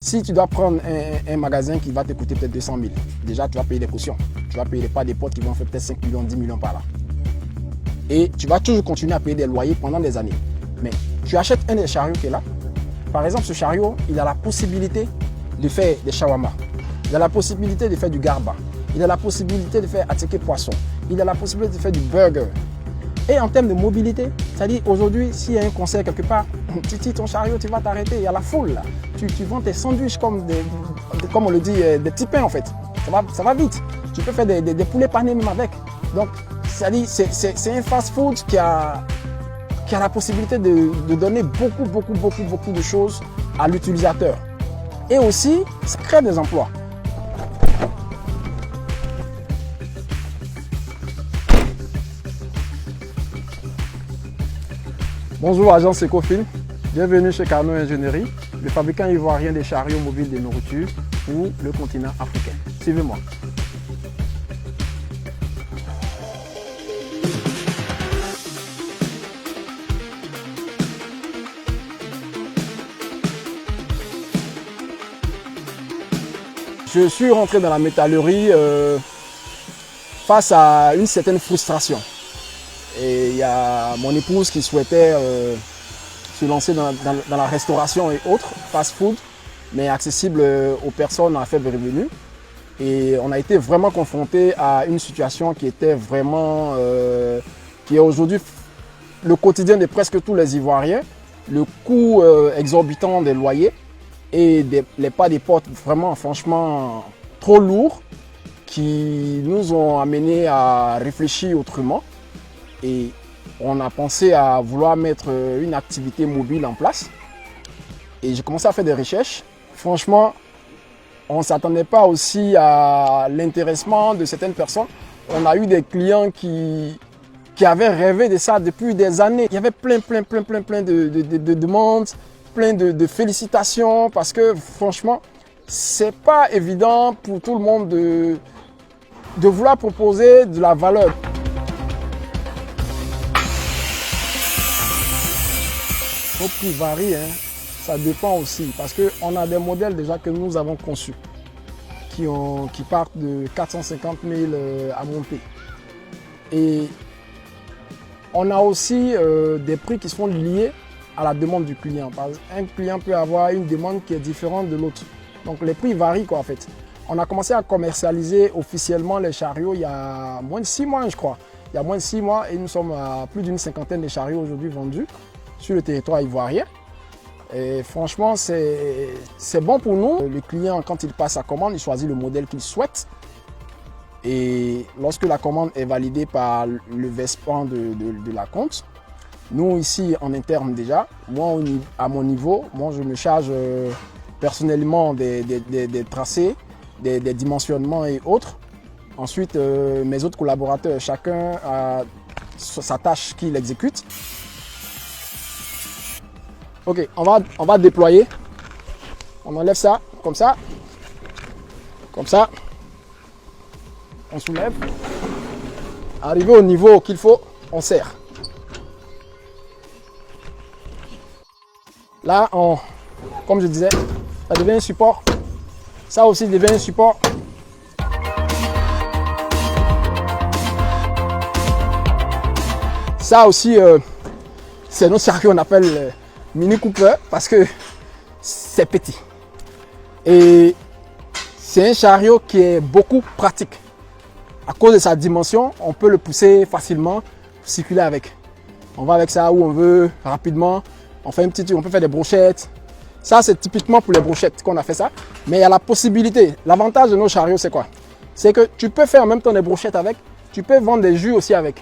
Si tu dois prendre un magasin qui va te coûter peut-être 200 000, déjà tu vas payer des cautions. Tu vas payer les pas des potes qui vont faire peut-être 5 millions, 10 millions par là. Et tu vas toujours continuer à payer des loyers pendant des années. Mais tu achètes un des chariots qui est là. Par exemple, ce chariot, il a la possibilité de faire des shawarma. Il a la possibilité de faire du garba. Il a la possibilité de faire attiquer poisson. Il a la possibilité de faire du burger. Et en termes de mobilité, c'est-à-dire aujourd'hui, s'il y a un concert quelque part, tu tires ton chariot, tu vas t'arrêter, il y a la foule là. Tu vends tes sandwichs comme on le dit, des petits pains en fait. Ça va vite. Tu peux faire des poulets panés même avec. Donc, c'est-à-dire, c'est un fast-food qui a la possibilité de donner beaucoup de choses à l'utilisateur. Et aussi, ça crée des emplois. Bonjour, agence Ecofin. Bienvenue chez Carnot Ingénierie, le fabricant ivoirien des chariots mobiles de nourriture pour le continent africain. Suivez-moi. Je suis rentré dans la métallerie face à une certaine frustration. Et il y a mon épouse qui souhaitait se lancer dans la restauration et autres, fast-food, mais accessible aux personnes à faible revenu. Et on a été vraiment confronté à une situation qui était vraiment, qui est aujourd'hui le quotidien de presque tous les Ivoiriens, le coût exorbitant des loyers et les pas des portes vraiment franchement trop lourds qui nous ont amenés à réfléchir autrement. Et on a pensé à vouloir mettre une activité mobile en place. Et j'ai commencé à faire des recherches. Franchement, on ne s'attendait pas aussi à l'intéressement de certaines personnes. On a eu des clients qui avaient rêvé de ça depuis des années. Il y avait plein de demandes, plein de félicitations parce que franchement, c'est pas évident pour tout le monde de vouloir proposer de la valeur. Nos prix varient, hein. Ça dépend aussi parce qu'on a des modèles déjà que nous avons conçus qui partent de 450 000 à monter. Et on a aussi des prix qui sont liés à la demande du client. Un client peut avoir une demande qui est différente de l'autre. Donc les prix varient quoi en fait. On a commencé à commercialiser officiellement les chariots il y a moins de 6 mois je crois. Il y a moins de 6 mois et nous sommes à plus d'une cinquantaine de chariots aujourd'hui vendus sur le territoire ivoirien. Et franchement, c'est bon pour nous. Le client, quand il passe sa commande, il choisit le modèle qu'il souhaite. Et lorsque la commande est validée par le versement de la compte, nous ici en interne déjà, moi à mon niveau, moi je me charge personnellement des tracés, des dimensionnements et autres. Ensuite, mes autres collaborateurs, chacun a sa tâche qu'il exécute. Ok, on va déployer. On enlève ça, comme ça. Comme ça. On soulève. Arrivé au niveau qu'il faut, on serre. Là, comme je disais, ça devient un support. Ça aussi devient un support. Ça aussi, c'est notre chariot qu'on appelle Mini Cooper parce que c'est petit. Et c'est un chariot qui est beaucoup pratique. À cause de sa dimension, on peut le pousser facilement, circuler avec. On va avec ça où on veut, rapidement. On peut faire des brochettes. Ça, c'est typiquement pour les brochettes qu'on a fait ça. Mais il y a la possibilité. L'avantage de nos chariots, c'est quoi? C'est que tu peux faire en même temps des brochettes avec. Tu peux vendre des jus aussi avec.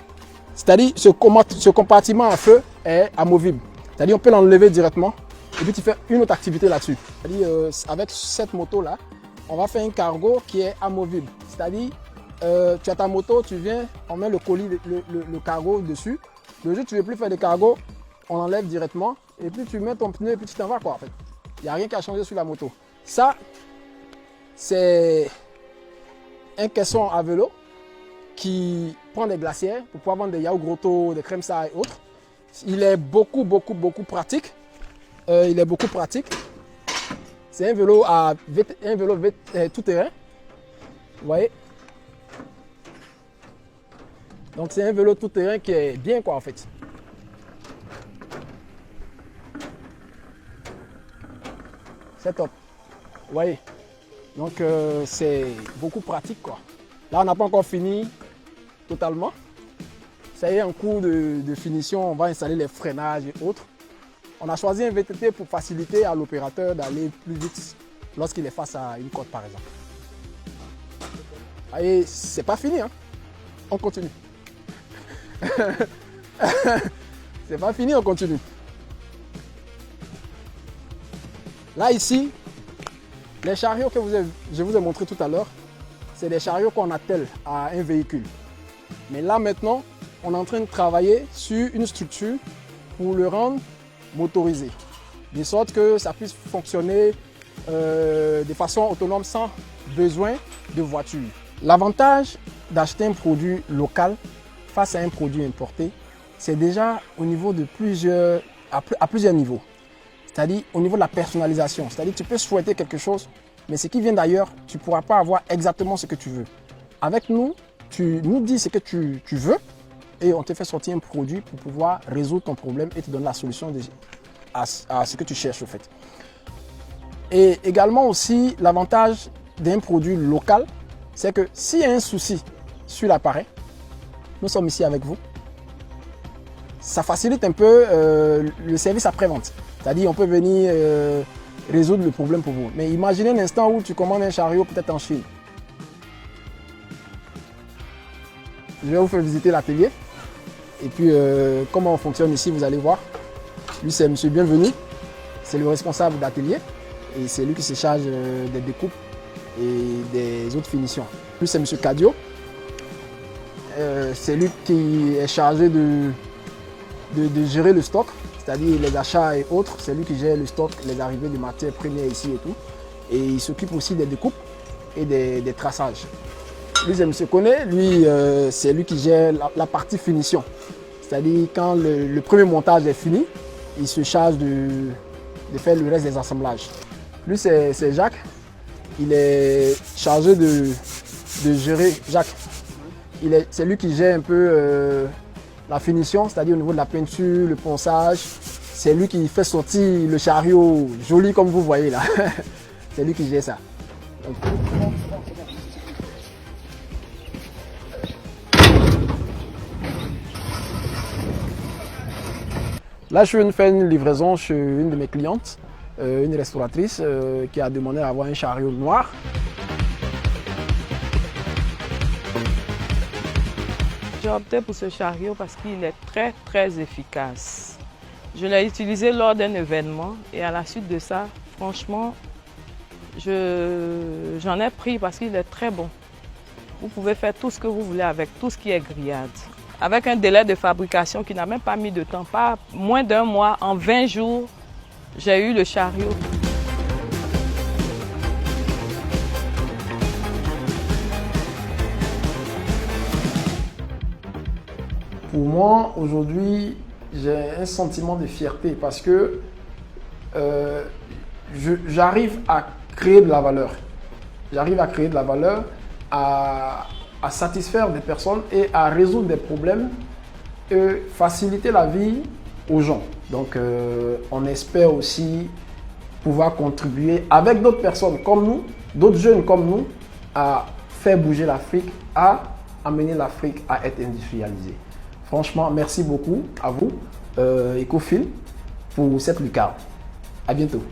C'est-à-dire, ce compartiment à feu est amovible. C'est-à-dire, on peut l'enlever directement et puis tu fais une autre activité là-dessus. C'est-à-dire, avec cette moto-là, on va faire un cargo qui est amovible. C'est-à-dire, tu as ta moto, tu viens, on met le colis, le cargo dessus. Le jour où tu ne veux plus faire de cargo, on l'enlève directement et puis tu mets ton pneu et puis tu t'en vas quoi en fait. Il n'y a rien qui a changé sur la moto. Ça, c'est un caisson à vélo qui prend des glacières pour pouvoir vendre des yaourts grotto, des crèmes ça et autres. Il est beaucoup pratique. Il est beaucoup pratique. C'est un vélo tout terrain. Vous voyez? Donc c'est un vélo tout terrain qui est bien quoi en fait. C'est top. Vous voyez? Donc c'est beaucoup pratique quoi. Là on n'a pas encore fini totalement. Ça y est, en cours de finition, on va installer les freinages et autres. On a choisi un VTT pour faciliter à l'opérateur d'aller plus vite lorsqu'il est face à une côte par exemple. Et c'est pas fini, hein? On continue. C'est pas fini, on continue. Là ici, les chariots que je vous ai montré tout à l'heure, c'est des chariots qu'on attelle à un véhicule. Mais là maintenant, on est en train de travailler sur une structure pour le rendre motorisé, de sorte que ça puisse fonctionner de façon autonome sans besoin de voiture. L'avantage d'acheter un produit local face à un produit importé, c'est déjà au niveau de à plusieurs niveaux. C'est-à-dire au niveau de la personnalisation. C'est-à-dire que tu peux souhaiter quelque chose, mais ce qui vient d'ailleurs, tu ne pourras pas avoir exactement ce que tu veux. Avec nous, tu nous dis ce que tu veux et on te fait sortir un produit pour pouvoir résoudre ton problème et te donner la solution à ce que tu cherches au fait. Et également aussi, l'avantage d'un produit local, c'est que s'il y a un souci sur l'appareil, nous sommes ici avec vous. Ça facilite un peu le service après-vente. C'est-à-dire on peut venir résoudre le problème pour vous. Mais imaginez un instant où tu commandes un chariot peut-être en Chine. Je vais vous faire visiter l'atelier. Et puis comment on fonctionne ici, vous allez voir. Lui c'est Monsieur Bienvenu. C'est le responsable d'atelier. Et c'est lui qui se charge des découpes et des autres finitions. Lui c'est Monsieur Cadio. C'est lui qui est chargé de gérer le stock, c'est-à-dire les achats et autres. C'est lui qui gère le stock, les arrivées de matières premières ici et tout. Et il s'occupe aussi des découpes et des traçages. Lui, c'est M. Koné, lui, c'est lui qui gère la partie finition. C'est-à-dire quand le premier montage est fini, il se charge de faire le reste des assemblages. Lui, c'est Jacques. Il est chargé de gérer, Jacques. C'est lui qui gère un peu la finition, c'est-à-dire au niveau de la peinture, le ponçage. C'est lui qui fait sortir le chariot joli comme vous voyez là. C'est lui qui gère ça. Donc, là, je viens de faire une livraison chez une de mes clientes, une restauratrice qui a demandé à avoir un chariot noir. J'ai opté pour ce chariot parce qu'il est très efficace. Je l'ai utilisé lors d'un événement et à la suite de ça, franchement, j'en ai pris parce qu'il est très bon. Vous pouvez faire tout ce que vous voulez avec, tout ce qui est grillade. Avec un délai de fabrication qui n'a même pas mis de temps, pas moins d'un mois, en 20 jours, j'ai eu le chariot. Pour moi, aujourd'hui, j'ai un sentiment de fierté parce que j'arrive à créer de la valeur. J'arrive à créer de la valeur, à satisfaire des personnes et à résoudre des problèmes et faciliter la vie aux gens. Donc, on espère aussi pouvoir contribuer avec d'autres personnes comme nous, d'autres jeunes comme nous, à faire bouger l'Afrique, à amener l'Afrique à être industrialisée. Franchement, merci beaucoup à vous, Ecofil, pour cette lucarne. À bientôt.